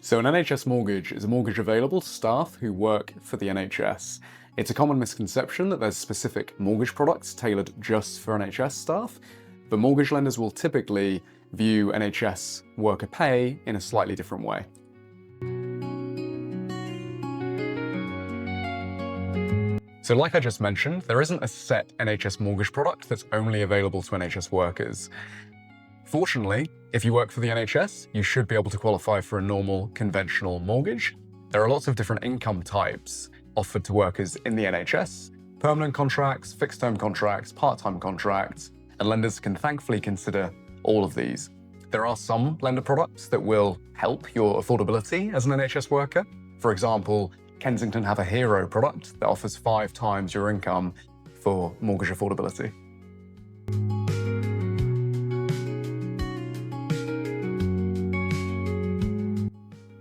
So an NHS mortgage is a mortgage available to staff who work for the NHS. It's a common misconception that there's specific mortgage products tailored just for NHS staff, but mortgage lenders will typically view NHS worker pay in a slightly different way. So like I just mentioned, there isn't a set NHS mortgage product that's only available to NHS workers. Fortunately, if you work for the NHS, you should be able to qualify for a normal, conventional mortgage. There are lots of different income types offered to workers in the NHS: permanent contracts, fixed-term contracts, part-time contracts, and lenders can thankfully consider all of these. There are some lender products that will help your affordability as an NHS worker. For example, Kensington have a hero product that offers 5 times your income for mortgage affordability.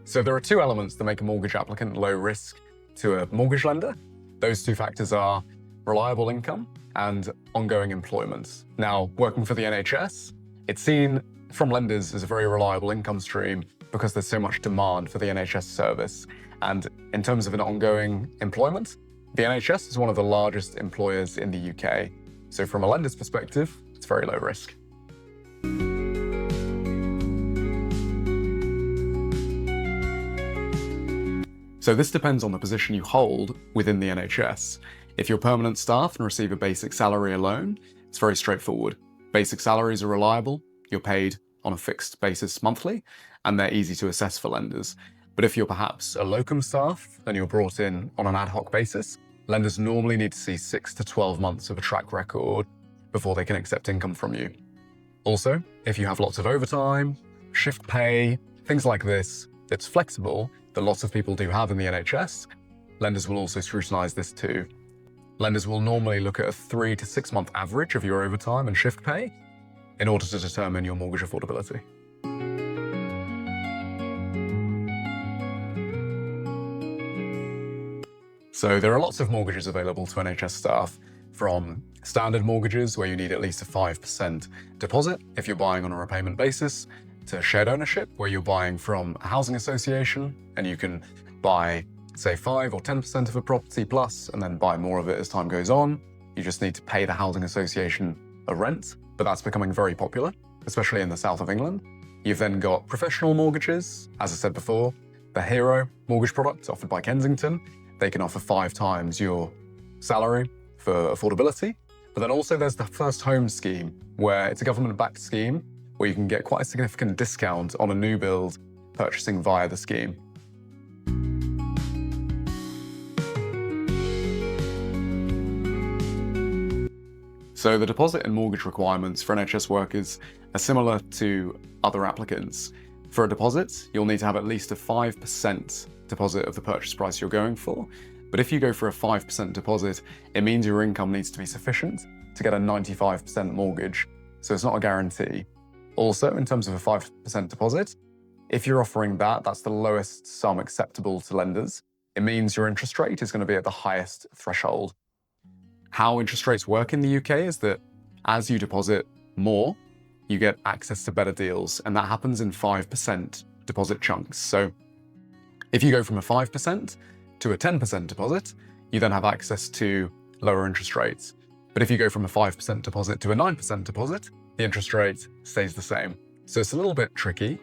So there are 2 elements that make a mortgage applicant low risk to a mortgage lender. Those 2 factors are reliable income and ongoing employment. Now, working for the NHS, it's seen from lenders as a very reliable income stream because there's so much demand for the NHS service. And in terms of an ongoing employment, the NHS is one of the largest employers in the UK. So from a lender's perspective, it's very low risk. So this depends on the position you hold within the NHS. If you're permanent staff and receive a basic salary alone, it's very straightforward. Basic salaries are reliable, you're paid on a fixed basis monthly, and they're easy to assess for lenders. But if you're perhaps a locum staff and you're brought in on an ad hoc basis, lenders normally need to see 6 to 12 months of a track record before they can accept income from you. Also, if you have lots of overtime, shift pay, things like this, that's flexible, that lots of people do have in the NHS, lenders will also scrutinise this too. Lenders will normally look at a 3 to 6 month average of your overtime and shift pay in order to determine your mortgage affordability. So there are lots of mortgages available to NHS staff, from standard mortgages where you need at least a 5% deposit if you're buying on a repayment basis, to shared ownership where you're buying from a housing association and you can buy, say, 5 or 10% of a property plus and then buy more of it as time goes on. You just need to pay the housing association a rent, but that's becoming very popular, especially in the south of England. You've then got professional mortgages, as I said before, the hero mortgage product offered by Kensington. They can offer 5 times your salary for affordability. But then also there's the First Home scheme, where it's a government-backed scheme where you can get quite a significant discount on a new build purchasing via the scheme. So the deposit and mortgage requirements for NHS workers are similar to other applicants. For a deposit, you'll need to have at least a 5% deposit of the purchase price you're going for. But if you go for a 5% deposit, it means your income needs to be sufficient to get a 95% mortgage. So it's not a guarantee. Also, in terms of a 5% deposit, if you're offering that, that's the lowest sum acceptable to lenders. It means your interest rate is going to be at the highest threshold. How interest rates work in the UK is that as you deposit more, you get access to better deals, and that happens in 5% deposit chunks. So if you go from a 5% to a 10% deposit, you then have access to lower interest rates. But if you go from a 5% deposit to a 9% deposit, the interest rate stays the same. So it's a little bit tricky.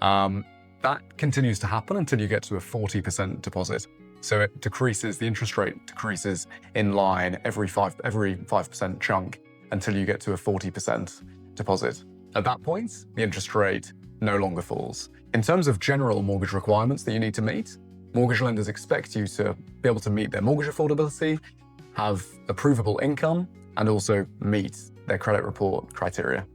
That continues to happen until you get to a 40% deposit. So it decreases, the interest rate decreases in line every 5% chunk until you get to a 40% deposit. At that point, the interest rate no longer falls. In terms of general mortgage requirements that you need to meet, mortgage lenders expect you to be able to meet their mortgage affordability, have approvable income, and also meet their credit report criteria.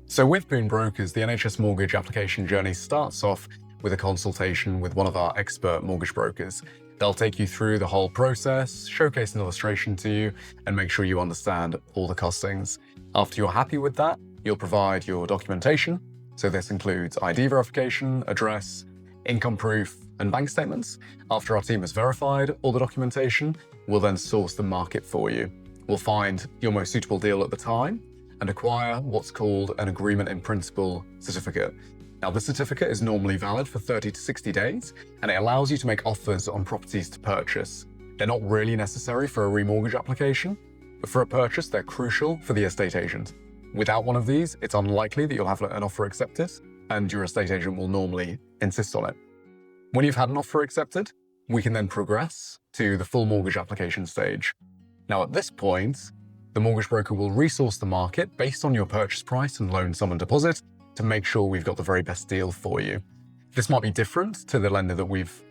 So with Boon Brokers, the NHS mortgage application journey starts off with a consultation with one of our expert mortgage brokers. They'll take you through the whole process, showcase an illustration to you, and make sure you understand all the costings. After you're happy with that, you'll provide your documentation. So this includes ID verification, address, income proof, and bank statements. After our team has verified all the documentation, we'll then source the market for you. We'll find your most suitable deal at the time, and acquire what's called an agreement in principle certificate. Now, this certificate is normally valid for 30 to 60 days, and it allows you to make offers on properties to purchase. They're not really necessary for a remortgage application, but for a purchase, they're crucial for the estate agent. Without one of these, it's unlikely that you'll have an offer accepted, and your estate agent will normally insist on it. When you've had an offer accepted, we can then progress to the full mortgage application stage. Now, at this point, the mortgage broker will resource the market based on your purchase price and loan sum and deposit to make sure we've got the very best deal for you. This might be different to the lender that we've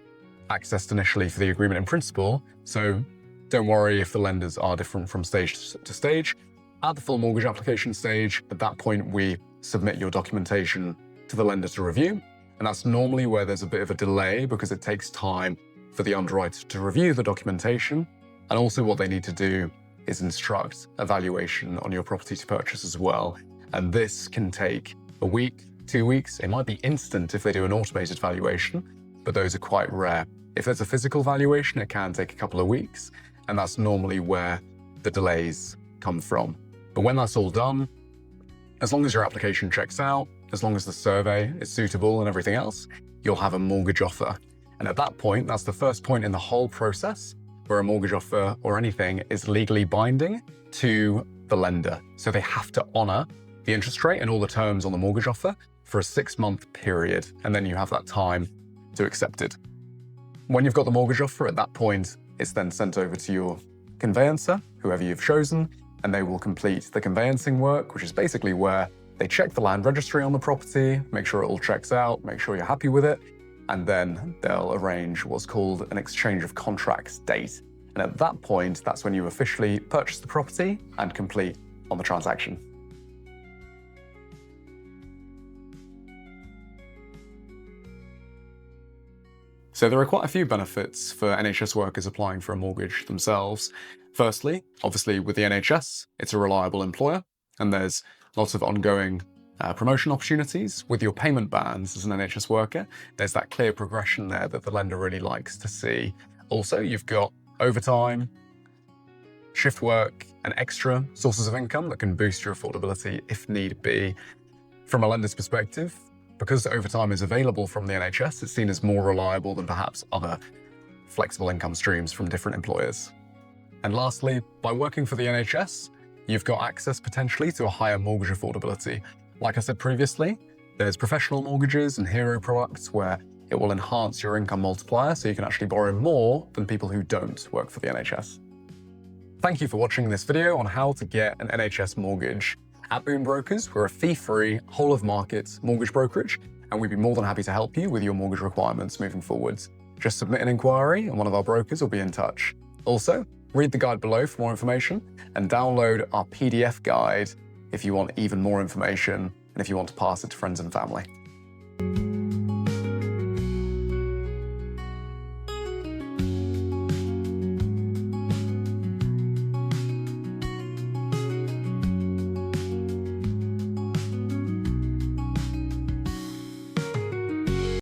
accessed initially for the agreement in principle, so don't worry if the lenders are different from stage to stage. At the full mortgage application stage, at that point, we submit your documentation to the lender to review, and that's normally where there's a bit of a delay because it takes time for the underwriter to review the documentation, and also what they need to do is instruct a valuation on your property to purchase as well. And this can take a week, 2 weeks. It might be instant if they do an automated valuation, but those are quite rare. If there's a physical valuation, it can take a couple of weeks, and that's normally where the delays come from. But when that's all done, as long as your application checks out, as long as the survey is suitable and everything else, you'll have a mortgage offer. And at that point, that's the first point in the whole process where a mortgage offer or anything is legally binding to the lender. So they have to honor the interest rate and all the terms on the mortgage offer for a 6-month period, and then you have that time to accept it. When you've got the mortgage offer, at that point, it's then sent over to your conveyancer, whoever you've chosen, and they will complete the conveyancing work, which is basically where they check the land registry on the property, make sure it all checks out, make sure you're happy with it, and then they'll arrange what's called an exchange of contracts date. And at that point, that's when you officially purchase the property and complete on the transaction. So there are quite a few benefits for NHS workers applying for a mortgage themselves. Firstly, obviously with the NHS, it's a reliable employer, and there's lots of ongoing promotion opportunities. With your payment bands as an NHS worker, there's that clear progression there that the lender really likes to see. Also, you've got overtime, shift work, and extra sources of income that can boost your affordability if need be. From a lender's perspective, because overtime is available from the NHS, it's seen as more reliable than perhaps other flexible income streams from different employers. And lastly, by working for the NHS, you've got access potentially to a higher mortgage affordability. Like I said previously, there's professional mortgages and hero products where it will enhance your income multiplier so you can actually borrow more than people who don't work for the NHS. Thank you for watching this video on how to get an NHS mortgage. At Boon Brokers, we're a fee-free, whole-of-market mortgage brokerage, and we'd be more than happy to help you with your mortgage requirements moving forwards. Just submit an inquiry and one of our brokers will be in touch. Also, read the guide below for more information and download our PDF guide if you want even more information and if you want to pass it to friends and family.